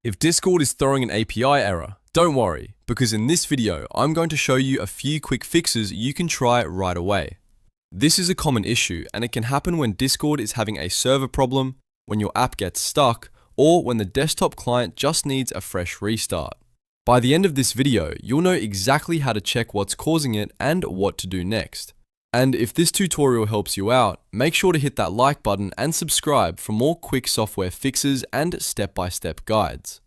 If Discord is throwing an API error, don't worry, because in this video, I'm going to show you a few quick fixes you can try right away. This is a common issue, and it can happen when Discord is having a server problem, when your app gets stuck, or when the desktop client just needs a fresh restart. By the end of this video, you'll know exactly how to check what's causing it and what to do next. And if this tutorial helps you out, make sure to hit that like button and subscribe for more quick software fixes and step-by-step guides.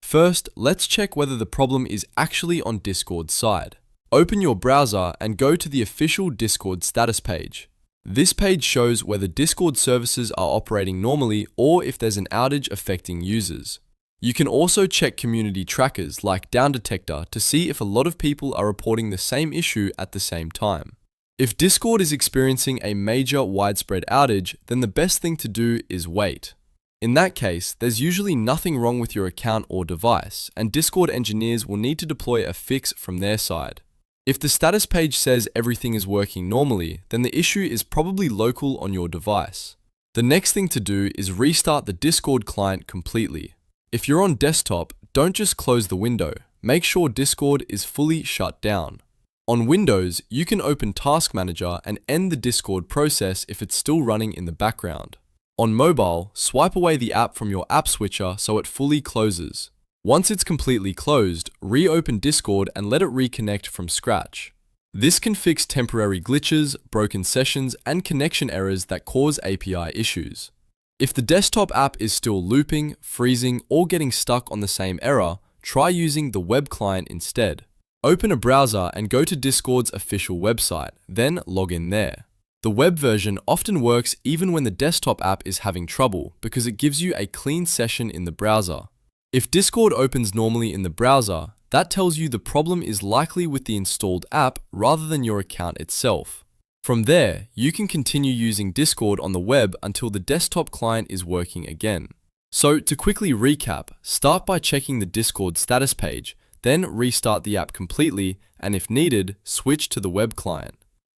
First, let's check whether the problem is actually on Discord's side. Open your browser and go to the official Discord status page. This page shows whether Discord services are operating normally or if there's an outage affecting users. You can also check community trackers like Down Detector to see if a lot of people are reporting the same issue at the same time. If Discord is experiencing a major widespread outage, then the best thing to do is wait. In that case, there's usually nothing wrong with your account or device, and Discord engineers will need to deploy a fix from their side. If the status page says everything is working normally, then the issue is probably local on your device. The next thing to do is restart the Discord client completely. If you're on desktop, don't just close the window. Make sure Discord is fully shut down. On Windows, you can open Task Manager and end the Discord process if it's still running in the background. On mobile, swipe away the app from your app switcher so it fully closes. Once it's completely closed, reopen Discord and let it reconnect from scratch. This can fix temporary glitches, broken sessions, and connection errors that cause API issues. If the desktop app is still looping, freezing, or getting stuck on the same error, try using the web client instead. Open a browser and go to Discord's official website, then log in there. The web version often works even when the desktop app is having trouble because it gives you a clean session in the browser. If Discord opens normally in the browser, that tells you the problem is likely with the installed app rather than your account itself. From there, you can continue using Discord on the web until the desktop client is working again. So to quickly recap, start by checking the Discord status page, then restart the app completely, and if needed, switch to the web client.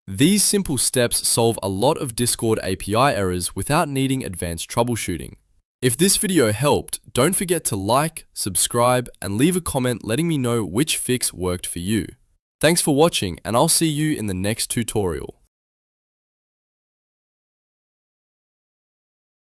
These simple steps solve a lot of Discord API errors without needing advanced troubleshooting. If this video helped, don't forget to like, subscribe, and leave a comment letting me know which fix worked for you. Thanks for watching, and I'll see you in the next tutorial.